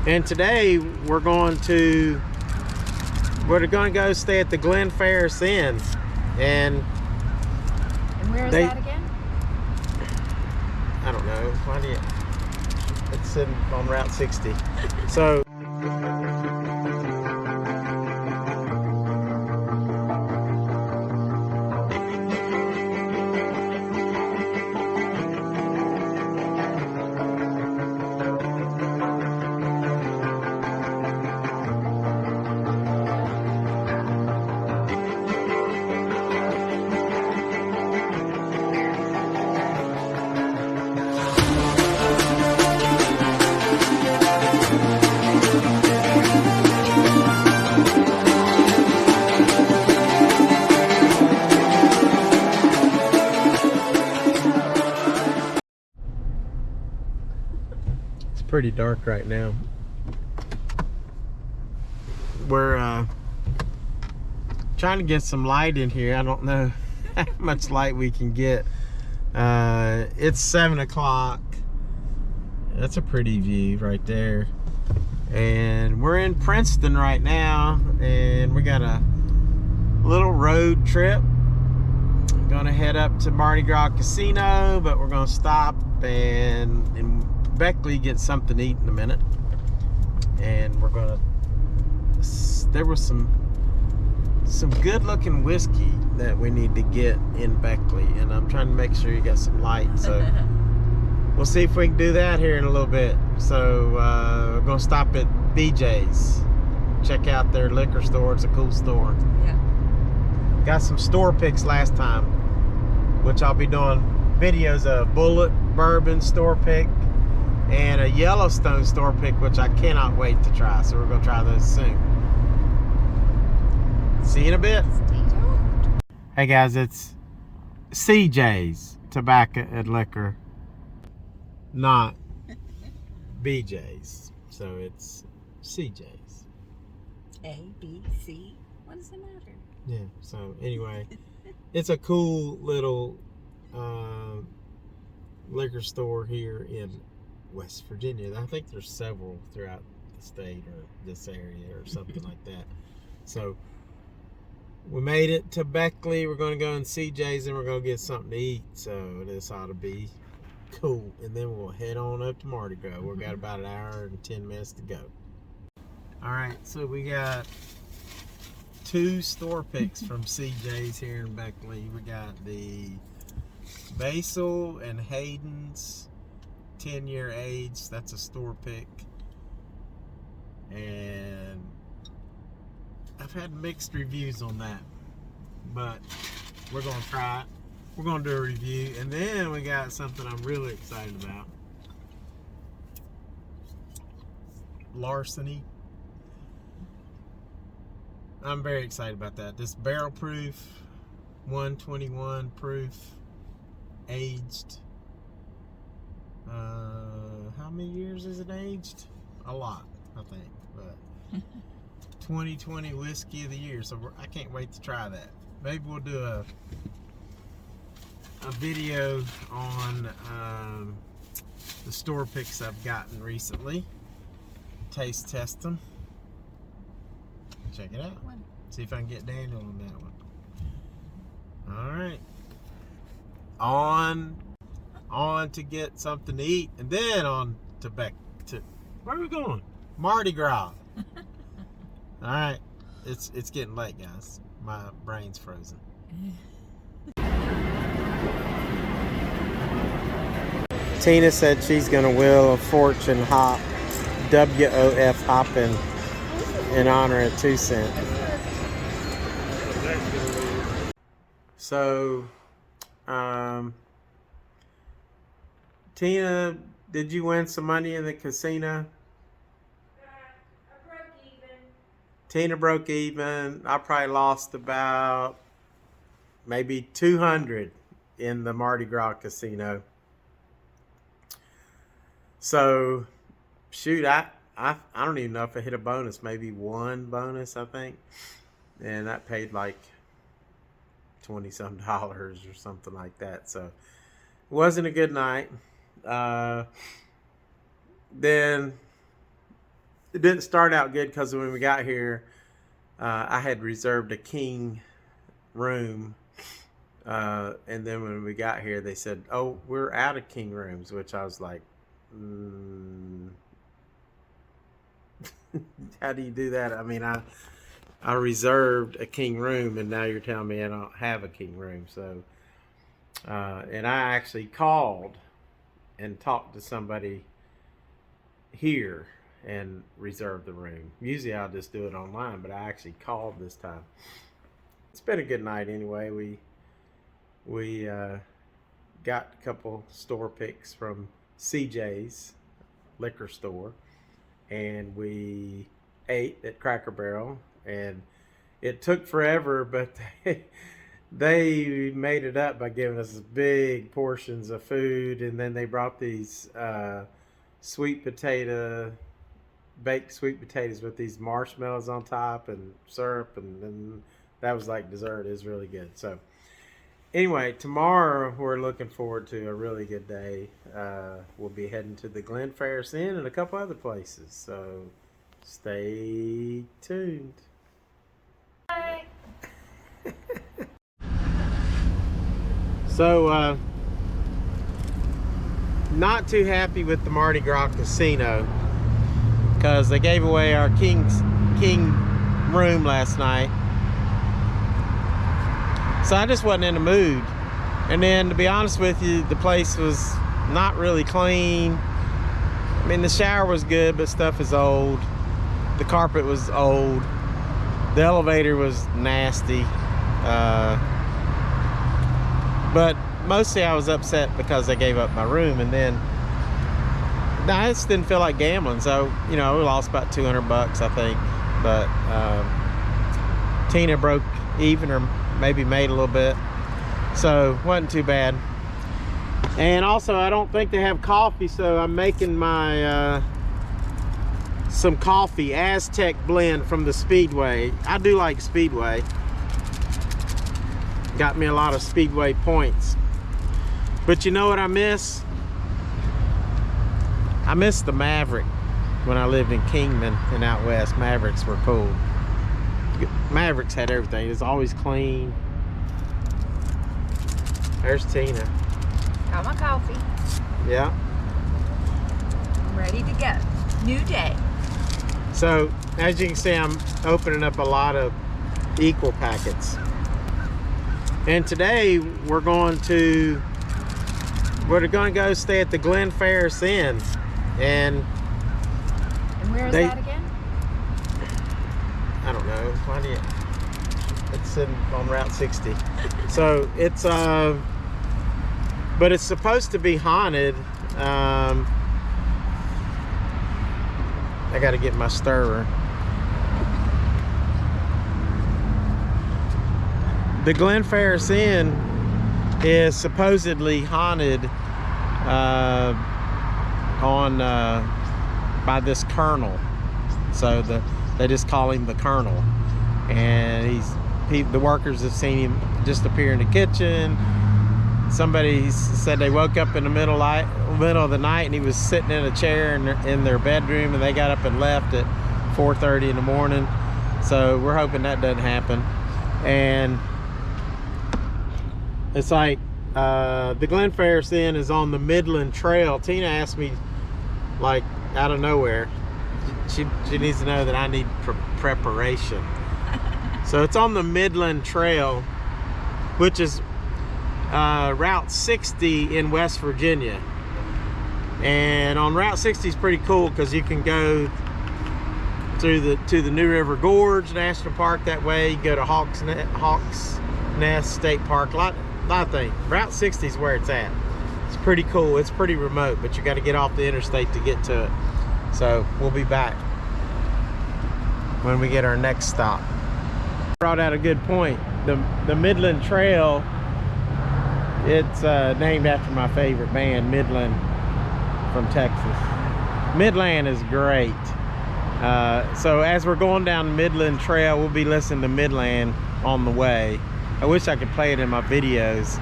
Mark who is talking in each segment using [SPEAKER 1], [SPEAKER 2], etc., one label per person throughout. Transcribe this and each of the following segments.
[SPEAKER 1] And today we're going to go stay at the Glen Ferris Inn. And
[SPEAKER 2] where is that again?
[SPEAKER 1] I don't know. Why do you? It's on Route 60. So. Pretty dark right now. We're trying to get some light in here. I don't know how much light we can get. It's 7 o'clock. That's a pretty view right there. And we're in Princeton right now, and we got a little road trip. I'm gonna head up to Mardi Gras Casino, but we're gonna stop and Beckley get something to eat in a minute. And we're gonna, there was some good looking whiskey that we need to get in Beckley, and I'm trying to make sure you got some light, so we'll see if we can do that here in a little bit. So we're gonna stop at BJ's, check out their liquor store. It's a cool store.
[SPEAKER 2] Yeah,
[SPEAKER 1] got some store picks last time, which I'll be doing videos of. Bullet bourbon store pick and a Yellowstone store pick, which I cannot wait to try. So we're gonna try those soon. See you in a bit. Hey guys, it's CJ's Tobacco and Liquor, not BJ's. So it's CJ's.
[SPEAKER 2] A, B, C. What does it matter?
[SPEAKER 1] Yeah, so anyway, it's a cool little liquor store here in West Virginia. I think there's several throughout the state or this area or something like that. So we made it to Beckley. We're going to go in CJ's and we're going to get something to eat. So this ought to be cool. And then we'll head on up to Mardi Gras. We've got about an hour and 10 minutes to go. All right, so we got 2 store picks from CJ's here in Beckley. We got the Basil and Hayden's 10-year age. That's a store pick. And I've had mixed reviews on that, but we're gonna try it. We're gonna do a review, and then we got something I'm really excited about. Larceny. I'm very excited about that. This barrel proof, 121 proof, aged. How many years is it aged? A lot, I think. But 2020 whiskey of the year, so I can't wait to try that. Maybe we'll do a video on the store picks I've gotten recently. Taste test them. Check it out. See if I can get Daniel on that one. All right. On to get something to eat, and then on to back to where are we going? Mardi Gras. All right, it's getting late, guys. My brain's frozen. Tina said she's gonna Wheel of Fortune hop, WOF hopping, in honor of 2 cent. So, Tina, did you win some money in the casino?
[SPEAKER 2] I broke even.
[SPEAKER 1] Tina broke even. I probably lost about maybe 200 in the Mardi Gras casino. So, shoot, I don't even know if I hit a bonus. Maybe 1 bonus, I think. And that paid like $20-some or something like that. So, it wasn't a good night. Then it didn't start out good because when we got here, I had reserved a king room. And then when we got here, they said, "Oh, we're out of king rooms," which I was like, how do you do that? I mean, I reserved a king room, and now you're telling me I don't have a king room. So, and I actually called and talked to somebody here and reserved the room. Usually I'll just do it online, but I actually called this time. It's been a good night anyway. We got a couple store picks from CJ's liquor store, and we ate at Cracker Barrel, and it took forever, but they made it up by giving us big portions of food, and then they brought these baked sweet potatoes with these marshmallows on top and syrup, and then that was like dessert. It was really good. So anyway, tomorrow we're looking forward to a really good day. We'll be heading to the Glen Ferris Inn and a couple other places. So stay tuned.
[SPEAKER 2] Bye.
[SPEAKER 1] So, not too happy with the Mardi Gras Casino because they gave away our king room last night. So I just wasn't in the mood. And then, to be honest with you, the place was not really clean. I mean, the shower was good, but stuff is old. The carpet was old. The elevator was nasty. But mostly I was upset because they gave up my room. And then I just didn't feel like gambling. So, you know, we lost about $200, I think. But Tina broke even, or maybe made a little bit, so wasn't too bad. And also I don't think they have coffee, so I'm making my some coffee, Aztec blend from the Speedway. I do like Speedway, got me a lot of Speedway points. But you know what I miss? I miss the Maverick. When I lived in Kingman and out west, Mavericks were cool. Mavericks had everything. It was always clean. There's Tina.
[SPEAKER 2] Got my coffee.
[SPEAKER 1] Yeah.
[SPEAKER 2] I'm ready to go. New day.
[SPEAKER 1] So, as you can see, I'm opening up a lot of equal packets. And today, we're going to go stay at the Glen Ferris Inn. And
[SPEAKER 2] where is that again?
[SPEAKER 1] I don't know. Why do you? It's on Route 60. So it's but it's supposed to be haunted. I got to get my stirrer. The Glen Ferris Inn is supposedly haunted by this colonel. So they just call him the Colonel, and the workers have seen him just appear in the kitchen. Somebody said they woke up in the middle of the night and he was sitting in a chair in their bedroom, and they got up and left at 4:30 in the morning. So we're hoping that doesn't happen. And it's like the Glen Ferris Inn is on the Midland Trail. Tina asked me, like, out of nowhere, she needs to know that I need preparation. So it's on the Midland Trail, which is Route 60 in West Virginia. And on Route 60 is pretty cool because you can go to the New River Gorge National Park that way. You go to Hawks Nest State Park, a lot of things. Route 60 is where it's at. It's pretty cool. It's pretty remote, but you got to get off the interstate to get to it. So we'll be back when we get our next stop. Brought out a good point. The Midland Trail, it's named after my favorite band, Midland, from Texas. Midland is great. So as we're going down the Midland Trail, we'll be listening to Midland on the way. I wish I could play it in my videos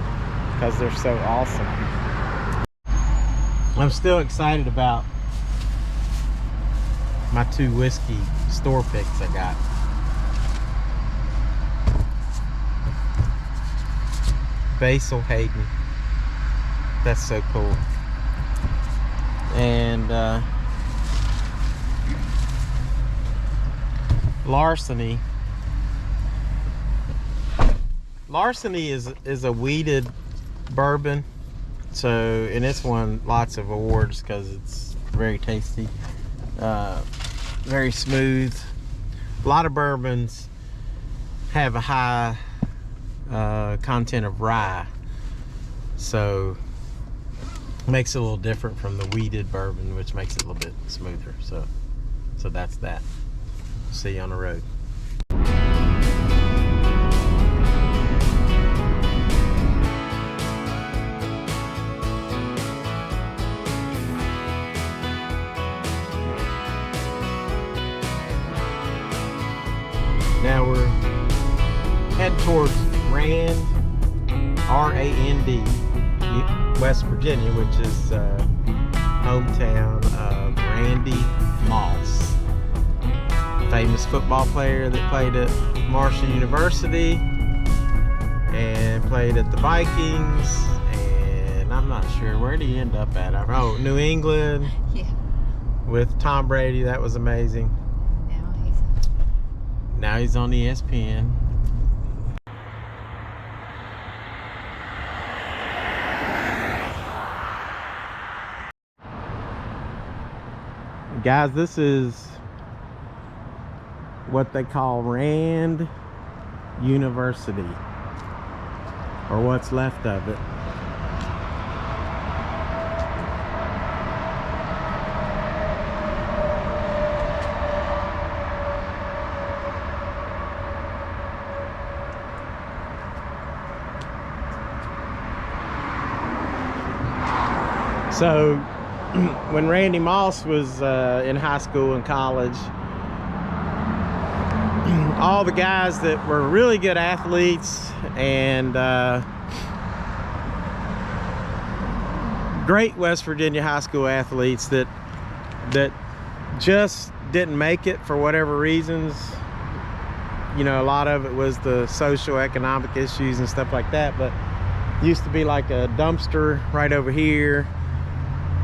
[SPEAKER 1] because they're so awesome. I'm still excited about my 2 whiskey store picks I got. Basil Hayden. That's so cool. And Larceny. Larceny is a weeded bourbon. So, and it's won lots of awards because it's very tasty, very smooth. A lot of bourbons have a high content of rye, so makes it a little different from the weeded bourbon, which makes it a little bit smoother. So that's that. See you on the road. Now we're heading towards Rand, R-A-N-D, West Virginia, which is hometown of Randy Moss, famous football player that played at Marshall University and played at the Vikings, and I'm not sure, where did he end up at? Oh, New England.
[SPEAKER 2] Yeah.
[SPEAKER 1] With Tom Brady. That was amazing. Now he's on ESPN. Guys, this is what they call Rand University, or what's left of it. So when Randy Moss was in high school and college, all the guys that were really good athletes and great West Virginia high school athletes that just didn't make it for whatever reasons, you know, a lot of it was the social economic issues and stuff like that, but used to be like a dumpster right over here.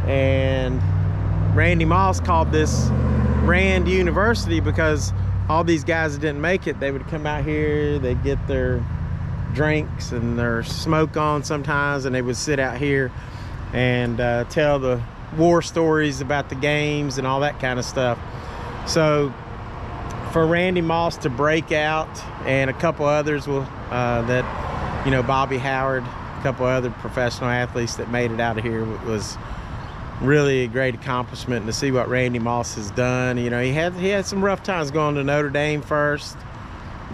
[SPEAKER 1] And Randy Moss called this Rand University because all these guys that didn't make it, they would come out here, they'd get their drinks and their smoke on sometimes, and they would sit out here and tell the war stories about the games and all that kind of stuff. So for Randy Moss to break out, and a couple others will that, you know, Bobby Howard, a couple other professional athletes that made it out of here, was really a great accomplishment. And to see what Randy Moss has done, you know, he had some rough times going to Notre Dame first,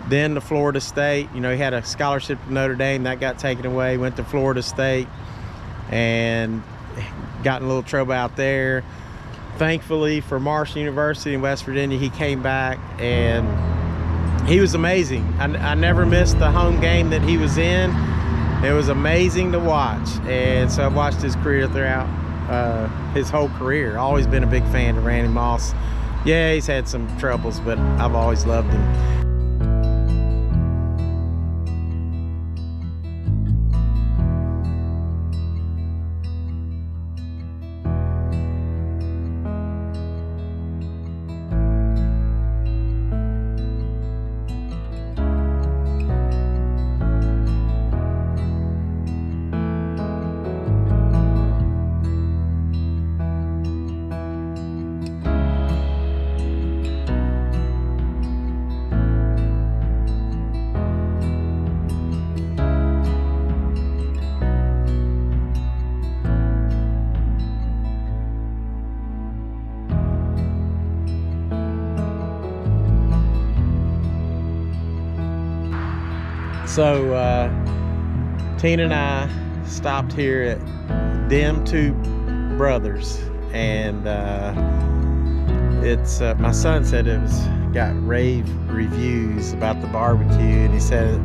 [SPEAKER 1] then to Florida State. You know, he had a scholarship to Notre Dame that got taken away, went to Florida State and got in a little trouble out there. Thankfully for Marshall University in West Virginia, he came back and he was amazing. I never missed the home game that he was in. It was amazing to watch, and so I watched his career throughout his whole career. Always been a big fan of Randy Moss. Yeah, he's had some troubles, but I've always loved him. So Tina and I stopped here at Them Two Brothers, and it's my son said it was got rave reviews about the barbecue, and he said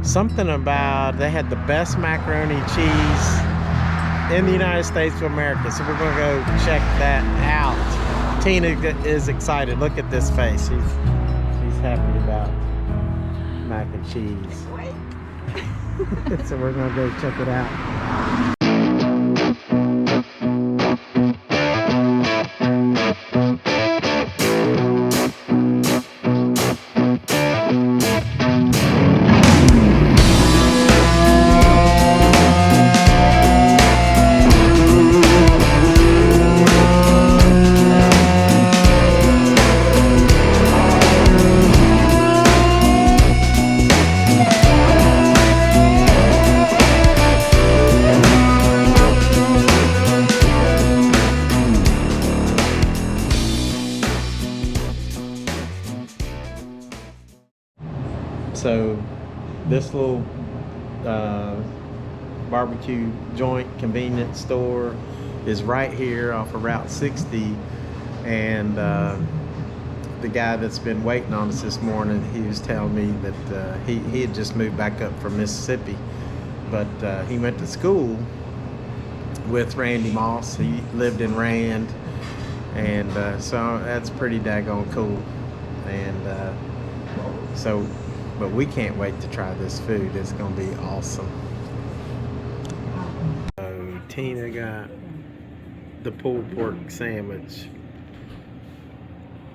[SPEAKER 1] something about they had the best macaroni and cheese in the United States of America. So we're gonna go check that out Tina is excited. Look at this face. She's happy about mac and cheese. So we're gonna go check it out. So this little barbecue joint convenience store is right here off of Route 60, and the guy that's been waiting on us this morning, he was telling me that he had just moved back up from Mississippi, but he went to school with Randy Moss. He lived in Rand, and so that's pretty daggone cool. And but we can't wait to try this food. It's gonna be awesome. So Tina got the pulled pork sandwich,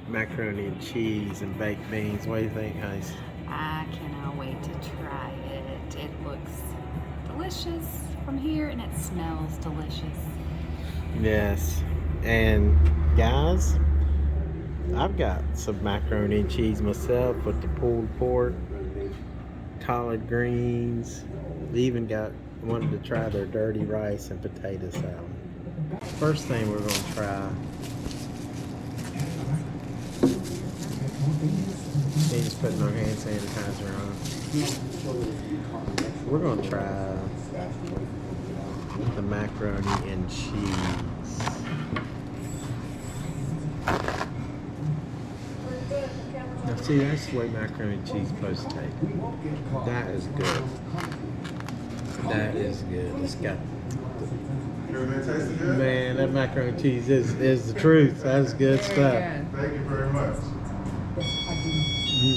[SPEAKER 1] macaroni and cheese, and baked beans. What do you think, Heis?
[SPEAKER 2] I cannot wait to try it. It looks delicious from here, and it smells delicious.
[SPEAKER 1] Yes. And guys, I've got some macaroni and cheese myself with the pulled pork, collard greens. Even wanted to try their dirty rice and potato salad. First thing we're going to try, Shane's putting our hand sanitizer on. We're going to try the macaroni and cheese. Now see, that's the way macaroni and cheese is supposed to taste. That is good. That is good. It's got, man, that macaroni and cheese is the truth. That's good stuff.
[SPEAKER 3] Thank you very much.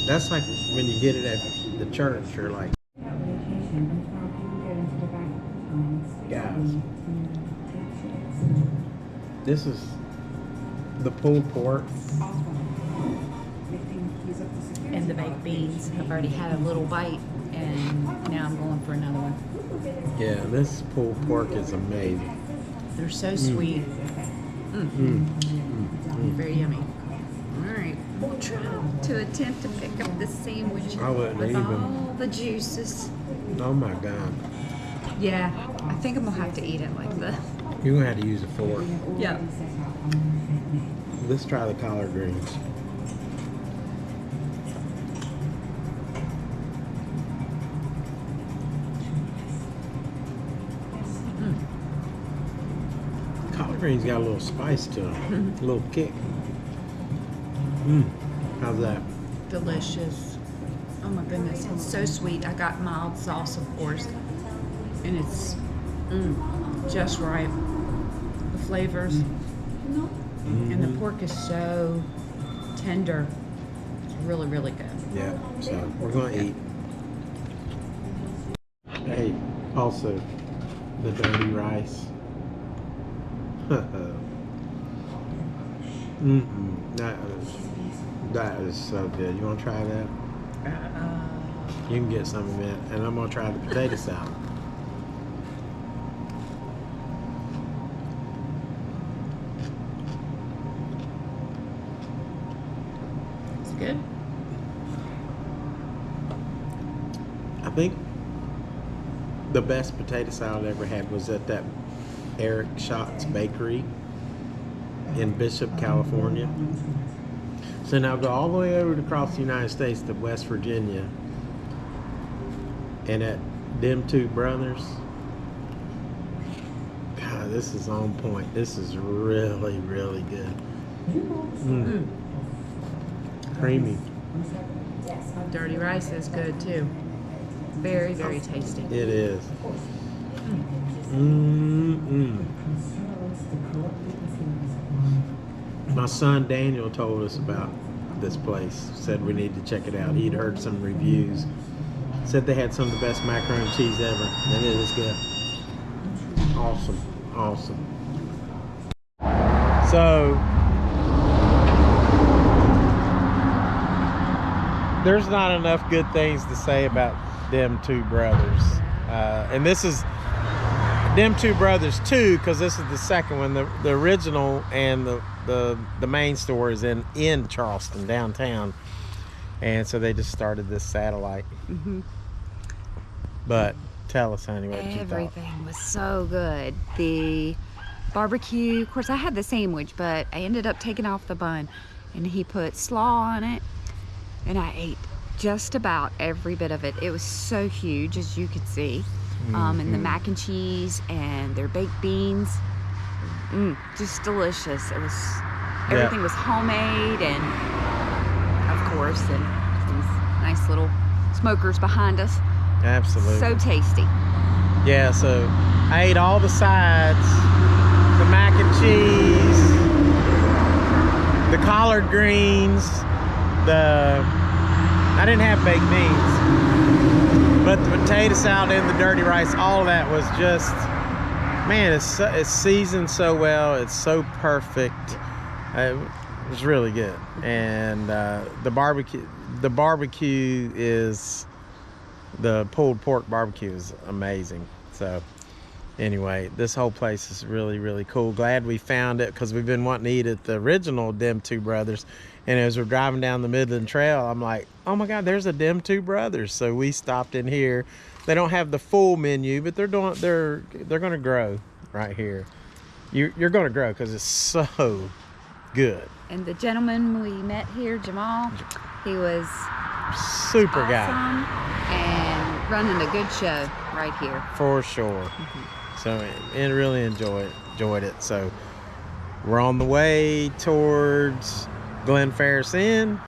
[SPEAKER 1] That's like when you get it at the church, you're like, guys, this is the pulled pork.
[SPEAKER 2] And the baked beans. I've already had a little bite, and now I'm going for another one.
[SPEAKER 1] Yeah, this pulled pork is amazing.
[SPEAKER 2] They're so sweet. Very yummy. All right, we'll try to attempt to pick up this sandwich
[SPEAKER 1] I wouldn't
[SPEAKER 2] with
[SPEAKER 1] even.
[SPEAKER 2] all the juices.
[SPEAKER 1] Oh my God.
[SPEAKER 2] Yeah, I think I'm gonna have to eat it like this.
[SPEAKER 1] You're gonna have to use a fork.
[SPEAKER 2] Yeah.
[SPEAKER 1] Let's try the collard greens. Collard greens got a little spice to them, a little kick. How's that?
[SPEAKER 2] Delicious. Oh my goodness, it's so sweet. I got mild sauce, of course, and it's just right. The flavors, and the pork is so tender. It's really, really good.
[SPEAKER 1] Yeah, so we're gonna eat. Hey, also the dirty rice. That is so good. You want to try that? You can get some of it, and I'm gonna try the potato salad.
[SPEAKER 2] It's good.
[SPEAKER 1] I think the best potato salad I ever had was at that Eric Schott's Bakery in Bishop, California. So now go all the way over across the United States to West Virginia, and at them two brothers, God, this is on point. This is really, really good. Creamy.
[SPEAKER 2] Dirty rice is good too. Very, very tasty.
[SPEAKER 1] It is. My son Daniel told us about this place. Said we need to check it out. He'd heard some reviews. Said they had some of the best macaroni and cheese ever. And it is good. Awesome. Awesome. So there's not enough good things to say about them two brothers. And this is them two brothers too, because this is the second one. The original and the main store is in Charleston downtown, and so they just started this satellite. But tell us, honey, what you thought.
[SPEAKER 3] Everything was so good. The barbecue, of course I had the sandwich, but I ended up taking off the bun, and he put slaw on it, and I ate just about every bit of it. It was so huge, as you could see. And the mac and cheese and their baked beans, just delicious. It was, everything was homemade, and of course, and these nice little smokers behind us.
[SPEAKER 1] Absolutely.
[SPEAKER 3] So tasty.
[SPEAKER 1] Yeah, so I ate all the sides, the mac and cheese, the collard greens, I didn't have baked beans, but the potato salad and the dirty rice, all of that was just, man, it's seasoned so well. It's so perfect. It was really good. And the barbecue is, the pulled pork barbecue is amazing. So anyway, this whole place is really, really cool. Glad we found it, because we've been wanting to eat at the original Dem Two Brothers. And as we're driving down the Midland Trail, I'm like, oh my God, there's a Dem Two Brothers. So we stopped in here. They don't have the full menu, but they're gonna grow right here. You're gonna grow, because it's so good.
[SPEAKER 3] And the gentleman we met here, Jamal, he was
[SPEAKER 1] super
[SPEAKER 3] awesome
[SPEAKER 1] guy
[SPEAKER 3] and running a good show right here.
[SPEAKER 1] for sure. So, and really enjoyed it. So we're on the way towards Glen Ferris Inn.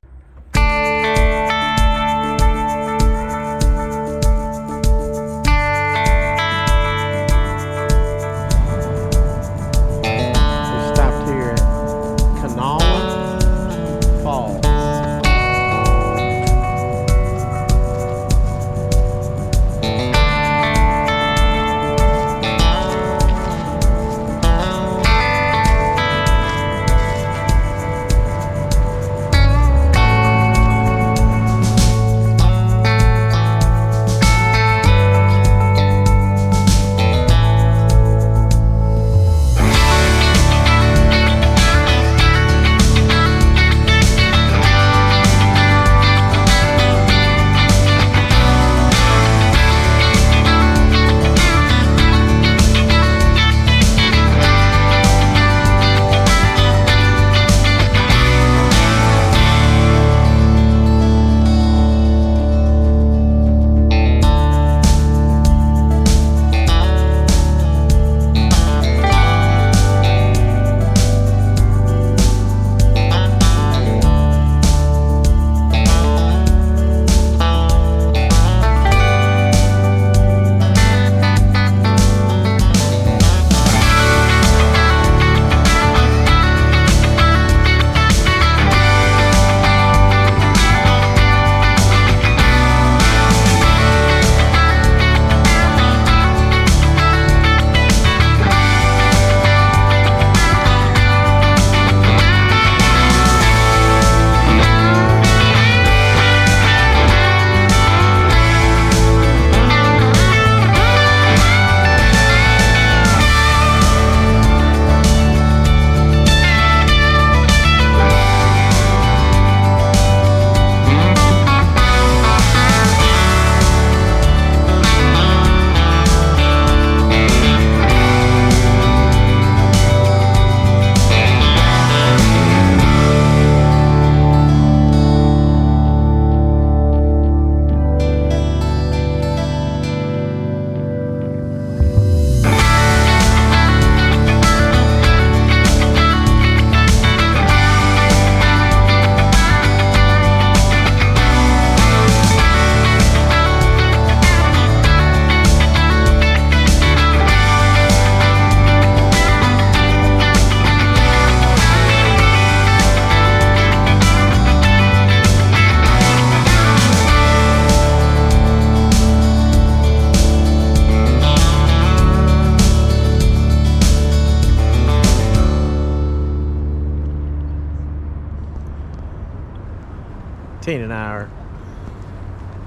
[SPEAKER 1] Tina and I are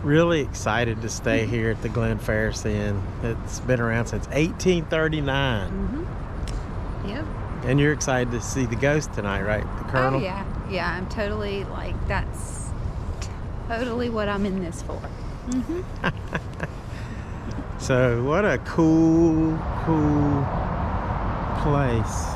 [SPEAKER 1] really excited to stay here at the Glen Ferris Inn. It's been around since 1839.
[SPEAKER 3] Yep.
[SPEAKER 1] And you're excited to see the ghost tonight, right? The Colonel?
[SPEAKER 3] Oh, yeah. Yeah, I'm totally like, that's totally what I'm in this for.
[SPEAKER 1] So, what a cool place.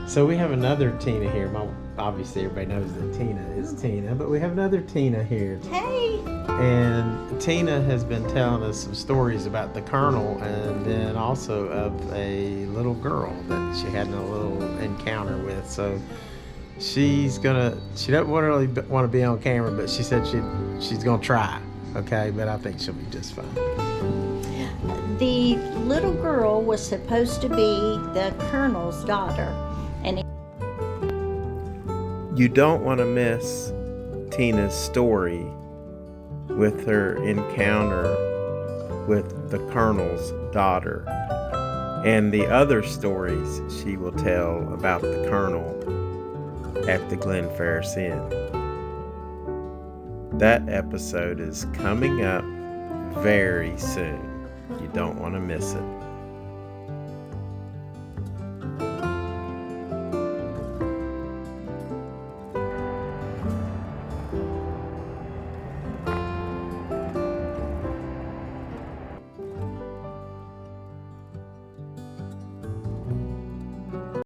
[SPEAKER 1] So we have another Tina here. Obviously, everybody knows that Tina is Tina, but we have another Tina here.
[SPEAKER 4] Hey!
[SPEAKER 1] And Tina has been telling us some stories about the Colonel, and then also of a little girl that she had a little encounter with. So she doesn't really want to be on camera, but she said she's gonna try. Okay, but I think she'll be just fine.
[SPEAKER 4] The little girl was supposed to be the Colonel's daughter.
[SPEAKER 1] You don't want to miss Tina's story with her encounter with the Colonel's daughter and the other stories she will tell about the Colonel at the Glen Ferris Inn. That episode is coming up very soon. You don't want to miss it.